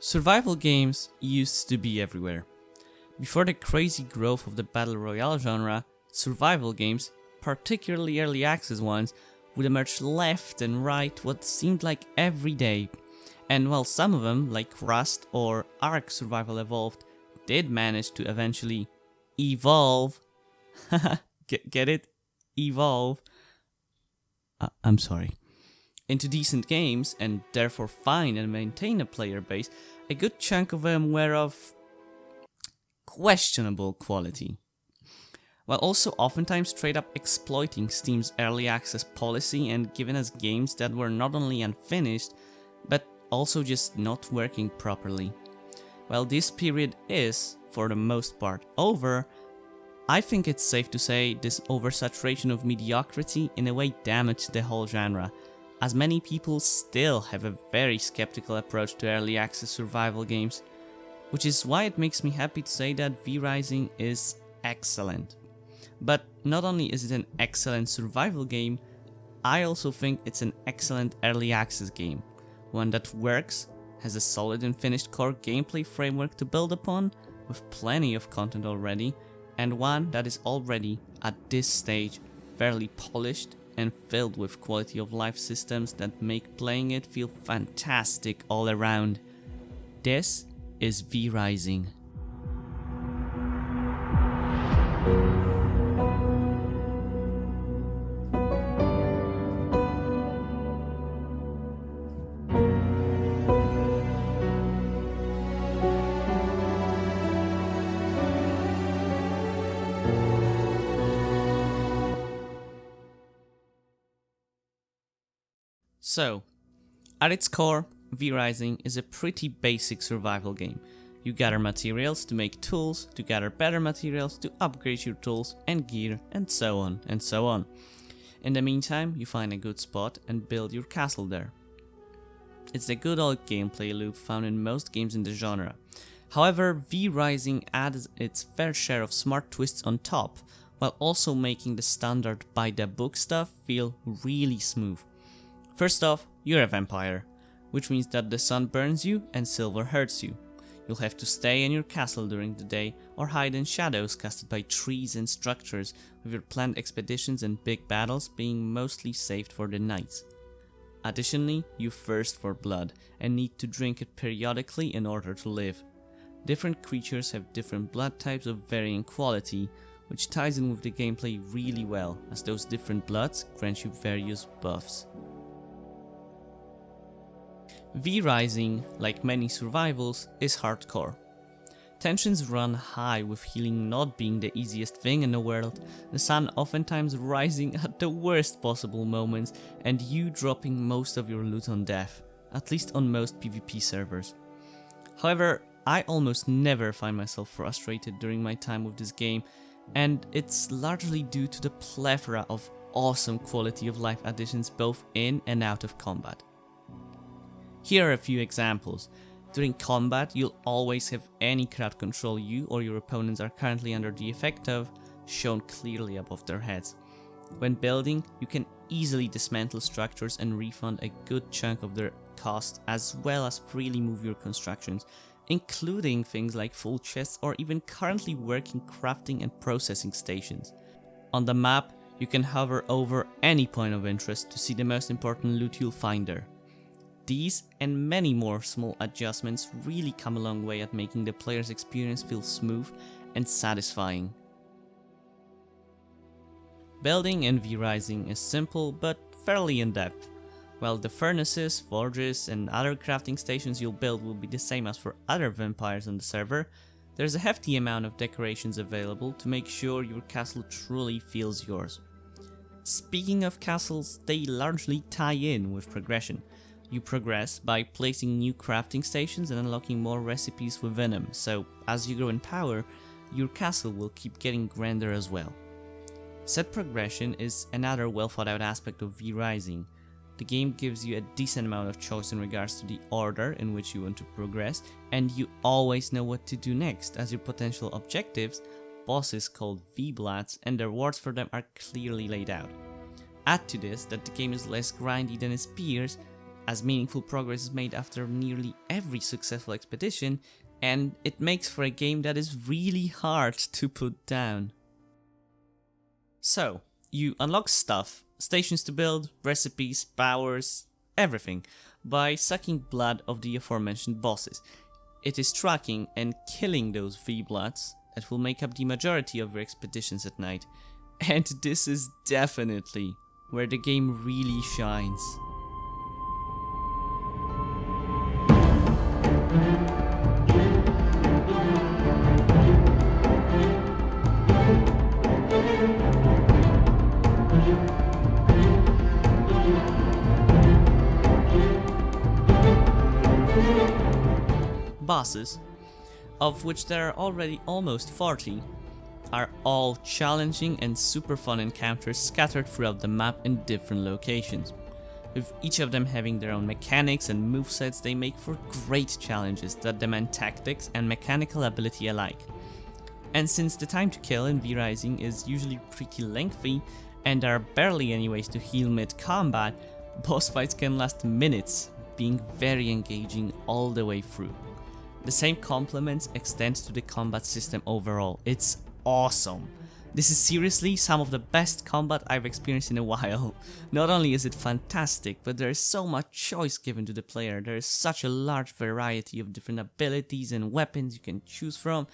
Survival games used to be everywhere. Before the crazy growth of the Battle Royale genre, survival games, particularly early access ones, would emerge left and right what seemed like every day. And while some of them, like Rust or Ark Survival Evolved, did manage to eventually evolve, get it? Evolve. I'm sorry. Into decent games, and therefore find and maintain a player base, a good chunk of them were of questionable quality, while also oftentimes straight up exploiting Steam's early access policy and giving us games that were not only unfinished, but also just not working properly. While this period is, for the most part, over, I think it's safe to say this oversaturation of mediocrity in a way damaged the whole genre, as many people still have a very skeptical approach to early access survival games, which is why it makes me happy to say that V-Rising is excellent. But not only is it an excellent survival game, I also think it's an excellent early access game, one that works, has a solid and finished core gameplay framework to build upon, with plenty of content already, and one that is already, at this stage, fairly polished and filled with quality of life systems that make playing it feel fantastic all around. This is V-Rising. So, at its core, V-Rising is a pretty basic survival game. You gather materials to make tools, to gather better materials, to upgrade your tools and gear, and so on and so on. In the meantime, you find a good spot and build your castle there. It's the good old gameplay loop found in most games in the genre. However, V-Rising adds its fair share of smart twists on top, while also making the standard by-the-book stuff feel really smooth. First off, you're a vampire, which means that the sun burns you and silver hurts you. You'll have to stay in your castle during the day or hide in shadows casted by trees and structures, with your planned expeditions and big battles being mostly saved for the night. Additionally, you thirst for blood and need to drink it periodically in order to live. Different creatures have different blood types of varying quality, which ties in with the gameplay really well, as those different bloods grant you various buffs. V-Rising, like many survivals, is hardcore. Tensions run high, with healing not being the easiest thing in the world, the sun oftentimes rising at the worst possible moments, and you dropping most of your loot on death, at least on most PvP servers. However, I almost never find myself frustrated during my time with this game, and it's largely due to the plethora of awesome quality of life additions both in and out of combat. Here are a few examples. During combat, you'll always have any crowd control you or your opponents are currently under the effect of shown clearly above their heads. When building, you can easily dismantle structures and refund a good chunk of their cost, as well as freely move your constructions, including things like full chests or even currently working crafting and processing stations. On the map, you can hover over any point of interest to see the most important loot you'll find there. These and many more small adjustments really come a long way at making the player's experience feel smooth and satisfying. Building in V-Rising is simple but fairly in-depth. While the furnaces, forges and other crafting stations you'll build will be the same as for other vampires on the server, there's a hefty amount of decorations available to make sure your castle truly feels yours. Speaking of castles, they largely tie in with progression. You progress by placing new crafting stations and unlocking more recipes within them, so as you grow in power, your castle will keep getting grander as well. Set progression is another well thought out aspect of V-Rising. The game gives you a decent amount of choice in regards to the order in which you want to progress, and you always know what to do next, as your potential objectives, bosses called V-Bloods, and the rewards for them are clearly laid out. Add to this that the game is less grindy than its peers, as meaningful progress is made after nearly every successful expedition, and it makes for a game that is really hard to put down. So, you unlock stuff, stations to build, recipes, powers, everything, by sucking blood of the aforementioned bosses. It is tracking and killing those V-bloods that will make up the majority of your expeditions at night. And this is definitely where the game really shines. Bosses, of which there are already almost 40, are all challenging and super fun encounters scattered throughout the map in different locations. With each of them having their own mechanics and movesets, they make for great challenges that demand tactics and mechanical ability alike. And since the time to kill in V-Rising is usually pretty lengthy and there are barely any ways to heal mid-combat, boss fights can last minutes, being very engaging all the way through. The same compliments extend to the combat system overall. It's awesome. This is seriously some of the best combat I've experienced in a while. Not only is it fantastic, but there is so much choice given to the player. There is such a large variety of different abilities and weapons you can choose from.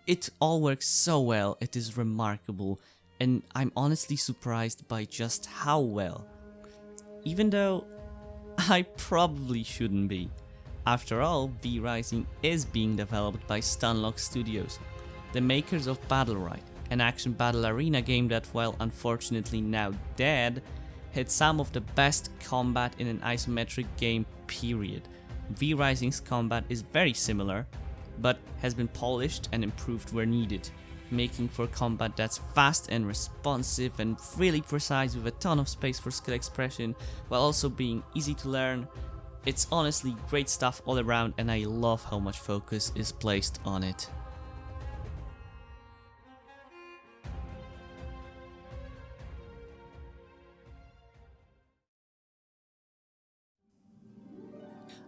It all works so well, it is remarkable, and I'm honestly surprised by just how well. Even though I probably shouldn't be. After all, V-Rising is being developed by Stunlock Studios, the makers of Battle Royale, an action battle arena game that, while unfortunately now dead, had some of the best combat in an isometric game period. V-Rising's combat is very similar, but has been polished and improved where needed, making for combat that's fast and responsive and really precise with a ton of space for skill expression, while also being easy to learn. It's honestly great stuff all around, and I love how much focus is placed on it.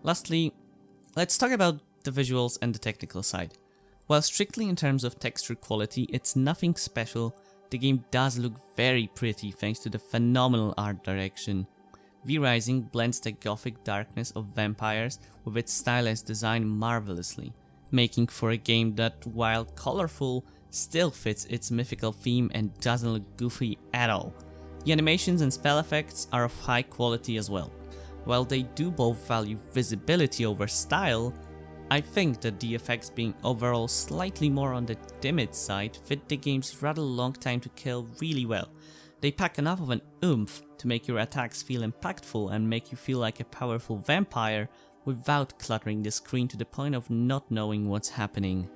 Lastly, let's talk about the visuals and the technical side. While strictly in terms of texture quality, it's nothing special, the game does look very pretty thanks to the phenomenal art direction. V-Rising blends the gothic darkness of vampires with its stylized design marvelously, making for a game that, while colorful, still fits its mythical theme and doesn't look goofy at all. The animations and spell effects are of high quality as well. While they do both value visibility over style, I think that the effects being overall slightly more on the timid side fit the game's rather long time to kill really well. They pack enough of an oomph to make your attacks feel impactful and make you feel like a powerful vampire without cluttering the screen to the point of not knowing what's happening.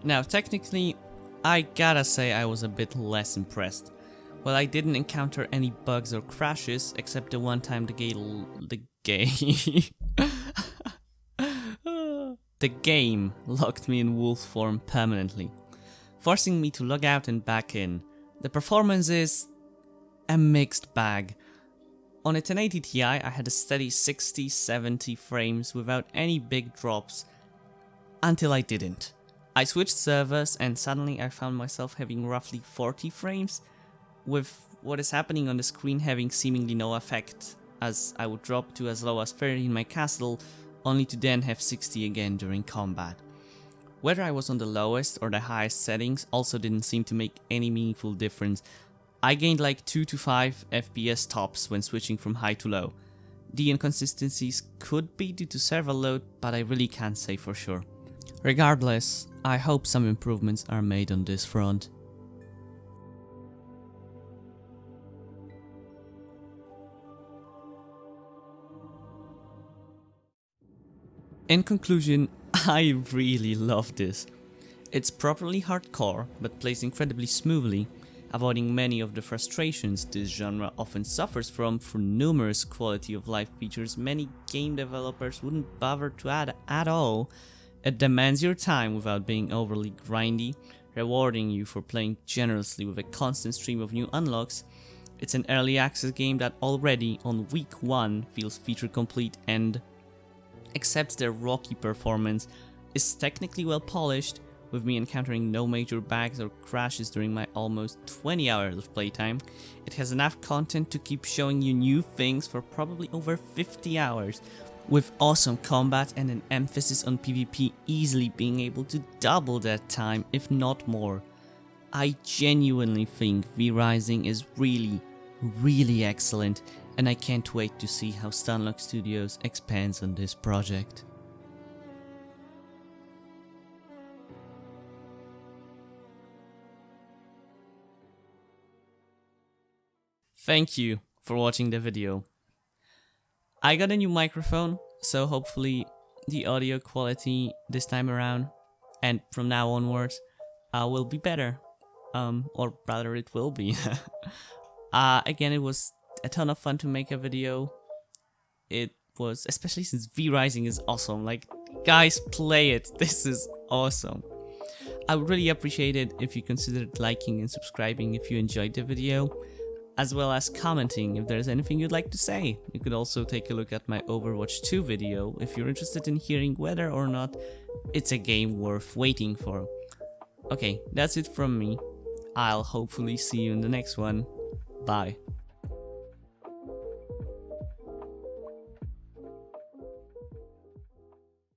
Now technically, I gotta say I was a bit less impressed. While I didn't encounter any bugs or crashes, except the one time the game locked me in wolf form permanently, forcing me to log out and back in. The performance is a mixed bag. On a 1080 Ti, I had a steady 60-70 frames without any big drops, until I didn't. I switched servers and suddenly I found myself having roughly 40 frames, with what is happening on the screen having seemingly no effect, as I would drop to as low as 30 in my castle, only to then have 60 again during combat. Whether I was on the lowest or the highest settings also didn't seem to make any meaningful difference. I gained like 2 to 5 FPS tops when switching from high to low. The inconsistencies could be due to server load, but I really can't say for sure. Regardless, I hope some improvements are made on this front. In conclusion, I really love this. It's properly hardcore, but plays incredibly smoothly, avoiding many of the frustrations this genre often suffers from through numerous quality of life features many game developers wouldn't bother to add at all. It demands your time without being overly grindy, rewarding you for playing generously with a constant stream of new unlocks. It's an early access game that already on week 1 feels feature complete and accepts their rocky performance, is technically well polished, with me encountering no major bugs or crashes during my almost 20 hours of playtime. It has enough content to keep showing you new things for probably over 50 hours, with awesome combat and an emphasis on PvP easily being able to double that time, if not more. I genuinely think V-Rising is really excellent, and I can't wait to see how Stunlock Studios expands on this project. Thank you for watching the video. I got a new microphone, so hopefully the audio quality this time around and from now onwards will be better. Or rather it will be. Again, it was a ton of fun to make a video. It was, especially since V-Rising is awesome. Like, guys, play it. This is awesome. I would really appreciate it if you considered liking and subscribing if you enjoyed the video, as well as commenting if there's anything you'd like to say. You could also take a look at my Overwatch 2 video if you're interested in hearing whether or not it's a game worth waiting for. Okay, that's it from me. I'll hopefully see you in the next one. Bye.